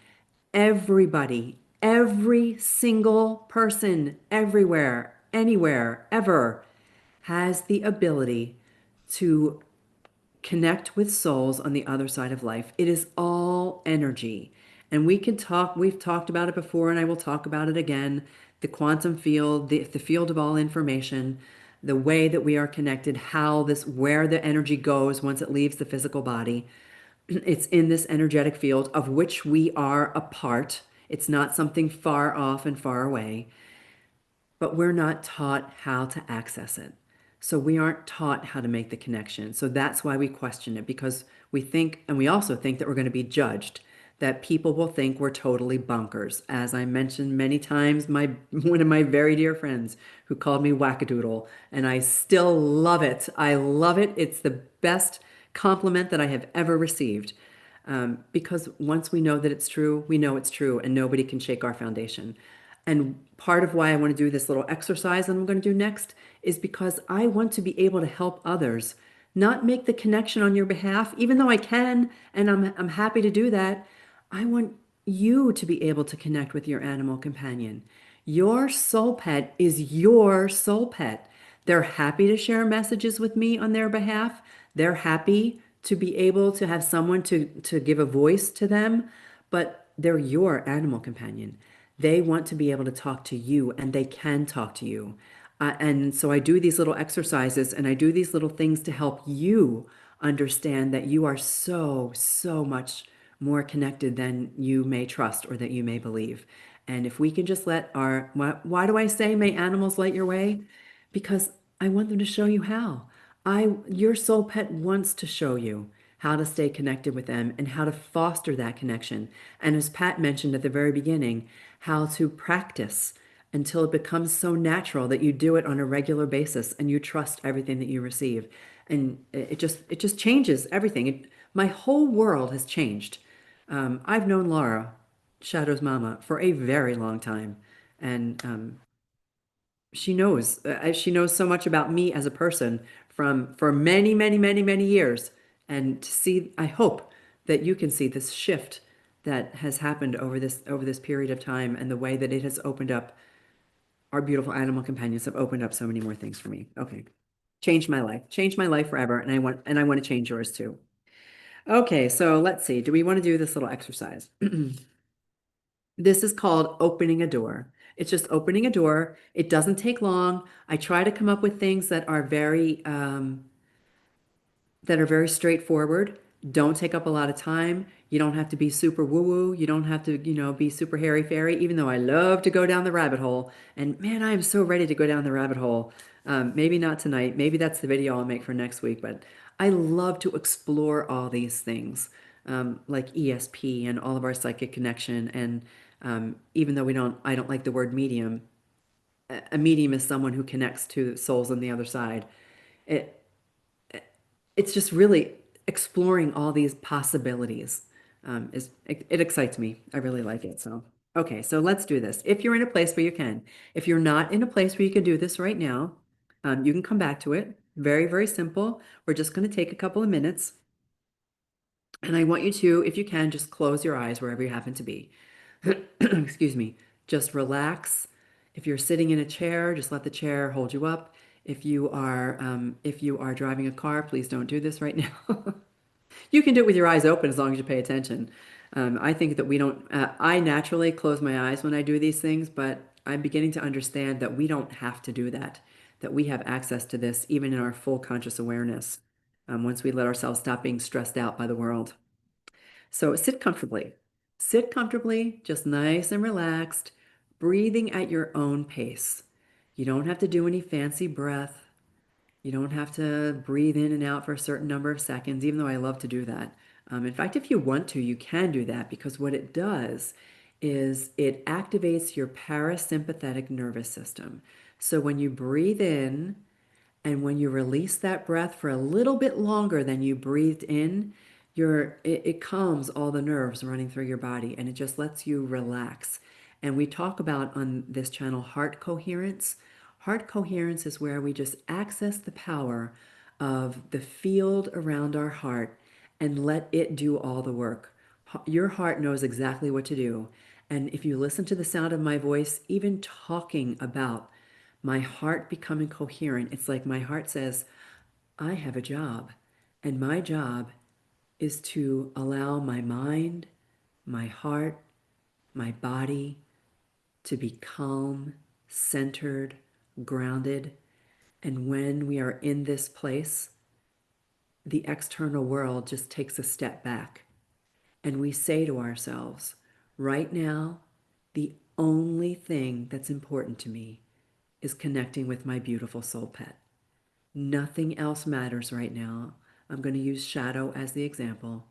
Everybody, every single person, everywhere, anywhere, ever has the ability to connect with souls on the other side of life. It is all energy. And we've talked about it before, and I will talk about it again. The quantum field, the field of all information, the way that we are connected, where the energy goes once it leaves the physical body. It's in this energetic field of which we are a part. It's not something far off and far away, but we're not taught how to access it. So we aren't taught how to make the connection. So that's why we question it because we think, and we also think that we're going to be judged, that people will think we're totally bonkers. As I mentioned many times, my one of my very dear friends who called me wackadoodle, and I still love it. I love it. It's the best compliment that I have ever received. Because once we know that it's true, we know it's true, and nobody can shake our foundation. And part of why I want to do this little exercise that I'm going to do next is because I want to be able to help others, not make the connection on your behalf, even though I can, and I'm happy to do that. I want you to be able to connect with your animal companion. Your soul pet is your soul pet. They're happy to share messages with me on their behalf. They're happy to be able to have someone to give a voice to them, but they're your animal companion. They want to be able to talk to you and they can talk to you. And so I do these little exercises and I do these little things to help you understand that you are so, so much more connected than you may trust or that you may believe. And if we can just why do I say may animals light your way? Because I want them to show you how. Your soul pet wants to show you how to stay connected with them and how to foster that connection. And as Pat mentioned at the very beginning, how to practice until it becomes so natural that you do it on a regular basis and you trust everything that you receive. And it just changes everything. My whole world has changed. I've known Laura, Shadow's mama, for a very long time. And she knows so much about me as a person from for many, many, many, many years. And to see, I hope that you can see this shift that has happened over this period of time and the way that it has opened up our beautiful animal companions have opened up so many more things for me. Okay. Changed my life forever. And I want to change yours too. Okay, so let's see. Do we want to do this little exercise? This is called opening a door. It's just opening a door. It doesn't take long. I try to come up with things that are very straightforward, don't take up a lot of time. You don't have to be super woo-woo. You don't have to, be super hairy-fairy, even though I love to go down the rabbit hole. And man, I am so ready to go down the rabbit hole. Maybe not tonight. Maybe that's the video I'll make for next week. But I love to explore all these things, like ESP and all of our psychic connection. And even though I don't like the word medium. A medium is someone who connects to souls on the other side. It, it's just really exploring all these possibilities. It excites me. I really like it. So, okay, so let's do this. If you're in a place where you can, if you're not in a place where you can do this right now, You can come back to it. Very, very simple. We're just going to take a couple of minutes. And I want you to, if you can, just close your eyes wherever you happen to be. Excuse me. Just relax. If you're sitting in a chair, just let the chair hold you up. If you are driving a car, please don't do this right now. You can do it with your eyes open as long as you pay attention. I think that we don't, I naturally close my eyes when I do these things, but I'm beginning to understand that we don't have to do that, that we have access to this even in our full conscious awareness, once we let ourselves stop being stressed out by the world. So sit comfortably. Sit comfortably, just nice and relaxed, breathing at your own pace. You don't have to do any fancy breath. You don't have to breathe in and out for a certain number of seconds, even though I love to do that. In fact, if you want to, you can do that because what it does is it activates your parasympathetic nervous system. So when you breathe in and when you release that breath for a little bit longer than you breathed in, it calms all the nerves running through your body and it just lets you relax. And we talk about on this channel heart coherence. Heart coherence is where we just access the power of the field around our heart and let it do all the work. Your heart knows exactly what to do. And if you listen to the sound of my voice, even talking about my heart becoming coherent, it's like my heart says, I have a job. And my job is to allow my mind, my heart, my body to be calm, centered, grounded. And when we are in this place, the external world just takes a step back. And we say to ourselves, right now, the only thing that's important to me is connecting with my beautiful soul pet. Nothing else matters right now. I'm going to use shadow as the example.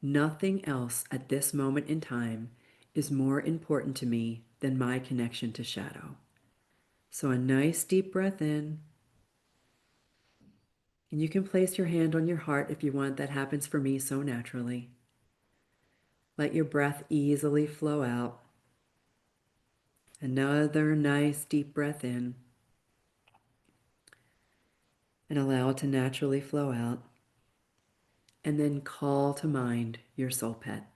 Nothing else at this moment in time is more important to me than my connection to shadow. So a nice deep breath in, and you can place your hand on your heart if you want. That happens for me so naturally. Let your breath easily flow out. Another nice deep breath in, and allow it to naturally flow out. And then call to mind your soul pet.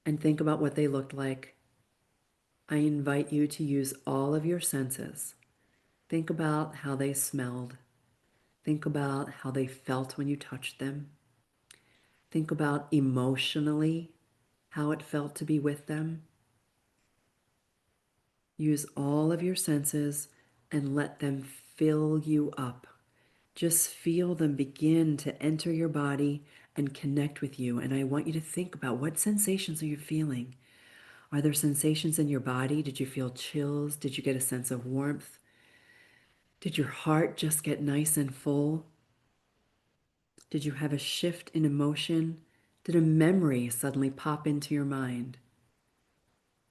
And think about what they looked like. I invite you to use all of your senses. Think about how they smelled. Think about how they felt when you touched them. Think about emotionally how it felt to be with them. Use all of your senses and let them fill you up. Just feel them begin to enter your body and connect with you. And I want you to think about what sensations are you feeling? Are there sensations in your body? Did you feel chills? Did you get a sense of warmth? Did your heart just get nice and full? Did you have a shift in emotion? Did a memory suddenly pop into your mind?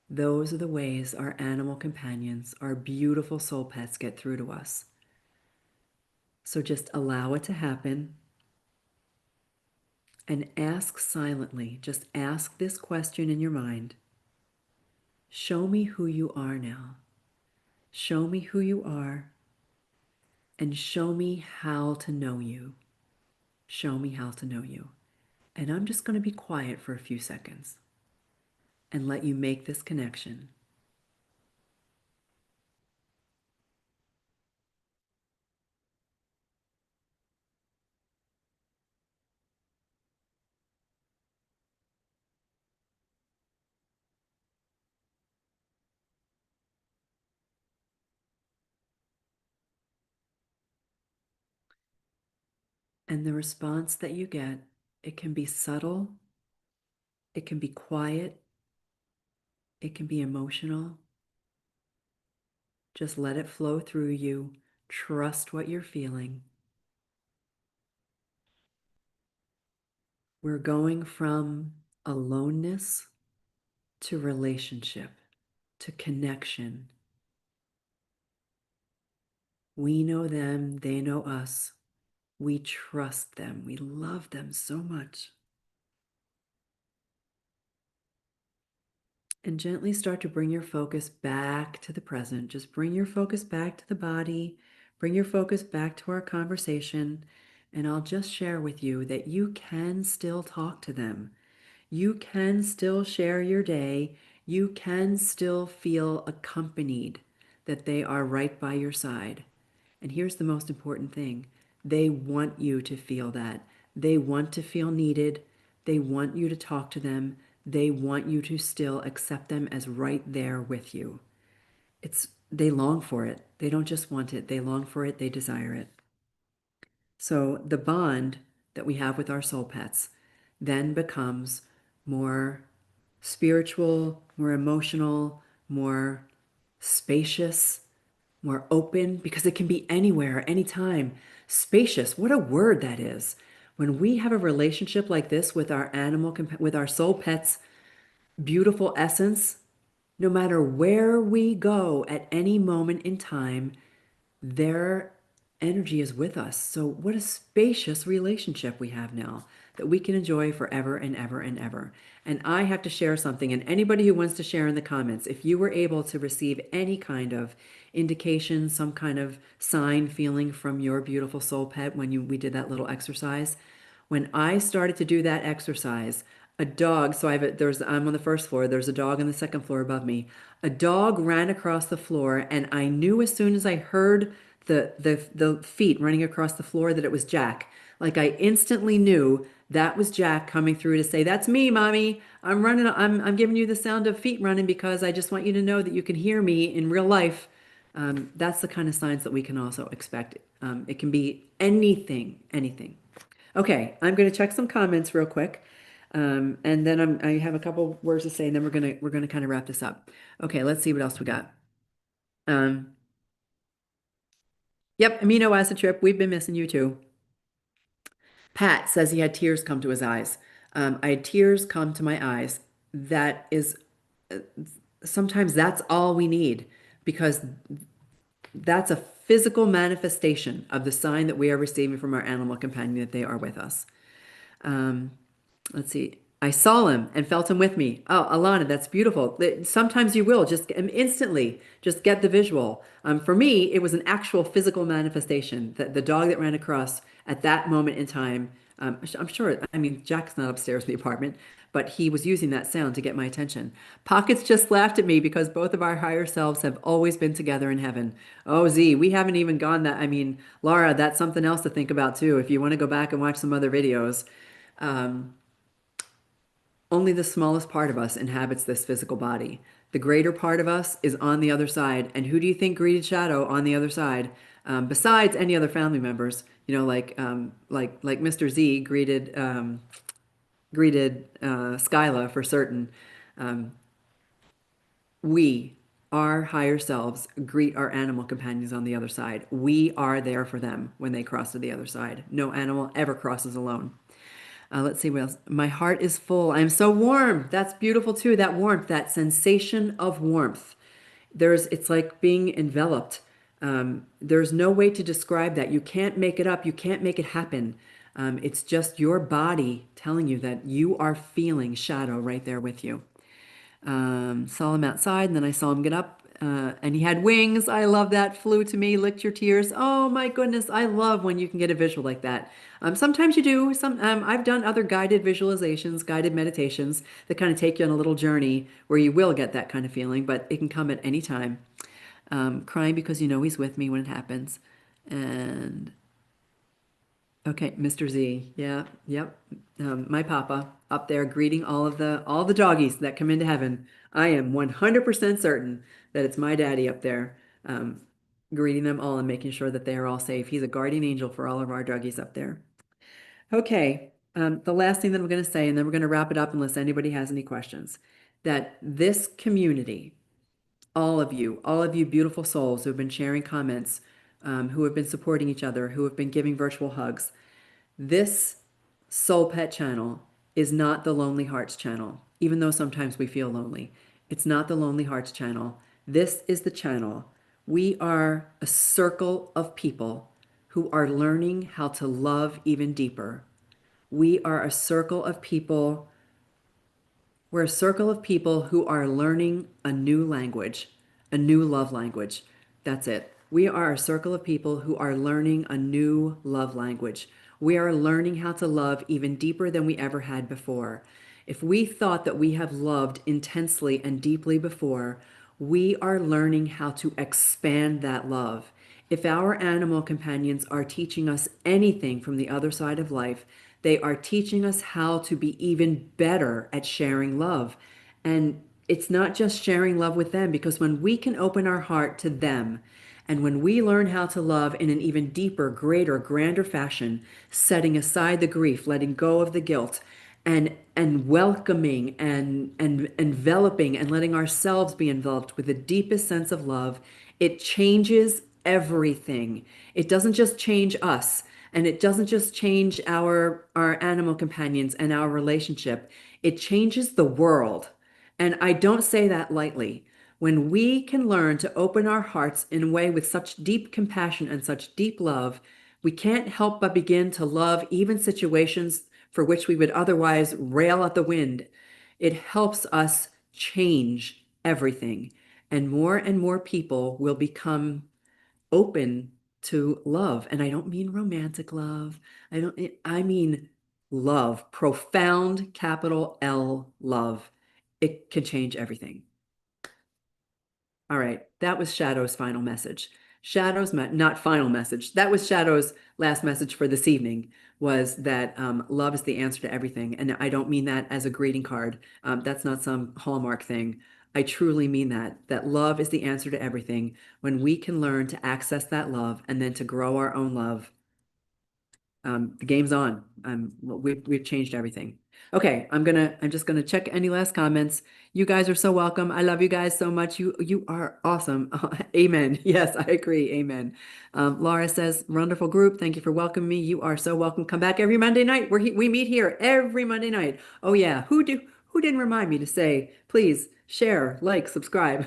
Those are the ways our animal companions, our beautiful soul pets, get through to us. So just allow it to happen and ask silently. Just ask this question in your mind. Show me who you are now. Show me who you are and show me how to know you. Show me how to know you. And I'm just going to be quiet for a few seconds and let you make this connection. And the response that you get, it can be subtle, it can be quiet, it can be emotional. Just let it flow through you. Trust what you're feeling. We're going from aloneness to relationship, to connection. We know them, they know us. We trust them. We love them so much. And gently start to bring your focus back to the present. Just bring your focus back to the body, bring your focus back to our conversation. And I'll just share with you that you can still talk to them. You can still share your day. You can still feel accompanied, that they are right by your side. And here's the most important thing: they want you to feel that. They want to feel needed. They want you to talk to them. They want you to still accept them as right there with you. They long for it. They don't just want it, they long for it, they desire it. So the bond that we have with our soul pets then becomes more spiritual, more emotional, more spacious, more open, because it can be anywhere, anytime. Spacious, what a word that is. When we have a relationship like this with our with our soul pets, beautiful essence, no matter where we go at any moment in time, their energy is with us. So, what a spacious relationship we have now that we can enjoy forever and ever and ever. And I have to share something, and anybody who wants to share in the comments, if you were able to receive any kind of indication, some kind of sign, feeling from your beautiful soul pet when we did that little exercise, when I started to do that exercise, a dog, so I'm on the first floor, there's a dog on the second floor above me. A dog ran across the floor, and I knew as soon as I heard the feet running across the floor that it was Jack. Like, I instantly knew that was Jack coming through to say, "That's me, mommy. I'm running, I'm giving you the sound of feet running because I just want you to know that you can hear me in real life." That's the kind of signs that we can also expect. It can be anything, anything. Okay, I'm going to check some comments real quick, and then I have a couple words to say, and then we're gonna kind of wrap this up. Okay, let's see what else we got. Um, yep, amino acid trip. We've been missing you too. Pat says he had tears come to his eyes. I had tears come to my eyes. That is sometimes that's all we need, because that's a physical manifestation of the sign that we are receiving from our animal companion that they are with us. Um, let's see. I saw him and felt him with me. Oh, Alana, that's beautiful. Sometimes you will just instantly just get the visual. For me, it was an actual physical manifestation. That the dog that ran across at that moment in time. I'm sure. I mean, Jack's not upstairs in the apartment, but he was using that sound to get my attention. Pockets just laughed at me because both of our higher selves have always been together in heaven. Oh, Z, we haven't even gone that. I mean, Laura, that's something else to think about too. If you want to go back and watch some other videos. Only the smallest part of us inhabits this physical body. The greater part of us is on the other side. And who do you think greeted Shadow on the other side? Besides any other family members, like Mr. Z greeted Skyla for certain. We, our higher selves, greet our animal companions on the other side. We are there for them when they cross to the other side. No animal ever crosses alone. Let's see what else. My heart is full. I'm so warm. That's beautiful too. That warmth, that sensation of warmth. It's like being enveloped. There's no way to describe that. You can't make it up. You can't make it happen. It's just your body telling you that you are feeling Shadow right there with you. Saw him outside, and then I saw him get up, and he had wings. I love that. Flew to me, licked your tears. Oh my goodness, I love when you can get a visual like that. Sometimes you do. I've done other guided visualizations, guided meditations that kind of take you on a little journey where you will get that kind of feeling, but it can come at any time. Crying because you know he's with me when it happens, and okay, Mr. Z. Yeah, yep. My papa up there greeting all the doggies that come into heaven. I am 100% certain that it's my daddy up there, greeting them all and making sure that they are all safe. He's a guardian angel for all of our doggies up there. Okay, the last thing that I'm going to say, and then we're going to wrap it up unless anybody has any questions, that this community, all of you beautiful souls who have been sharing comments, who have been supporting each other, who have been giving virtual hugs, this Soul Pet channel is not the Lonely Hearts channel, even though sometimes we feel lonely. It's not the Lonely Hearts channel. This is the channel. We are a circle of people who are learning how to love even deeper. We are a circle of people We're a circle of people who are learning a new language, a new love language. That's it. We are a circle of people who are learning a new love language. We are learning how to love even deeper than we ever had before. If we thought that we have loved intensely and deeply before, we are learning how to expand that love. If our animal companions are teaching us anything from the other side of life, they are teaching us how to be even better at sharing love. And it's not just sharing love with them, because when we can open our heart to them, and when we learn how to love in an even deeper, greater, grander fashion, setting aside the grief, letting go of the guilt, and welcoming and enveloping and letting ourselves be enveloped with the deepest sense of love, it changes everything. It doesn't just change us, and it doesn't just change our animal companions and our relationship. It changes the world. And I don't say that lightly. When we can learn to open our hearts in a way with such deep compassion and such deep love, we can't help but begin to love even situations for which we would otherwise rail at the wind. It helps us change everything. And more people will become open to love. And I don't mean romantic love. I mean love, profound capital L love. It can change everything. All right, that was Shadow's final message. Not final message. That was Shadow's last message for this evening, was that love is the answer to everything. And I don't mean that as a greeting card. That's not some Hallmark thing. I truly mean that love is the answer to everything. When we can learn to access that love and then to grow our own love, the game's on. We've changed everything. Okay, I'm just gonna check any last comments. You guys are so welcome. I love you guys so much. You are awesome. Amen. Yes, I agree. Amen. Laura says, wonderful group. Thank you for welcoming me. You are so welcome. Come back every Monday night. We meet here every Monday night. Oh yeah. Who didn't remind me to say, please share, like, subscribe.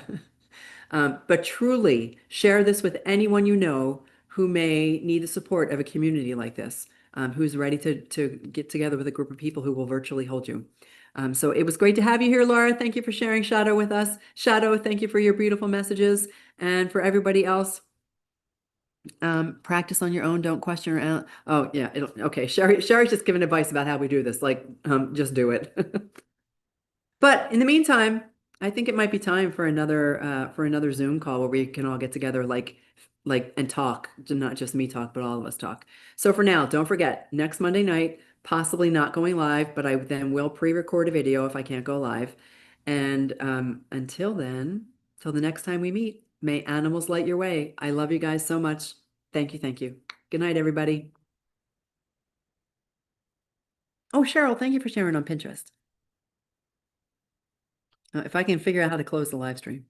But truly share this with anyone you know who may need the support of a community like this, who's ready to get together with a group of people who will virtually hold you. So it was great to have you here, Laura. Thank you for sharing Shadow with us. Shadow, thank you for your beautiful messages. And for everybody else, practice on your own. Don't question your. Oh, yeah. Okay. Sherry's just giving advice about how we do this. Like, just do it. But in the meantime, I think it might be time for another Zoom call where we can all get together, like and talk, not just me talk, but all of us talk. So for now, don't forget, next Monday night, possibly not going live, but I then will pre-record a video if I can't go live. And until then, till the next time we meet, may animals light your way. I love you guys so much. Thank you, thank you. Good night, everybody. Oh, Cheryl, thank you for sharing on Pinterest. If I can figure out how to close the live stream.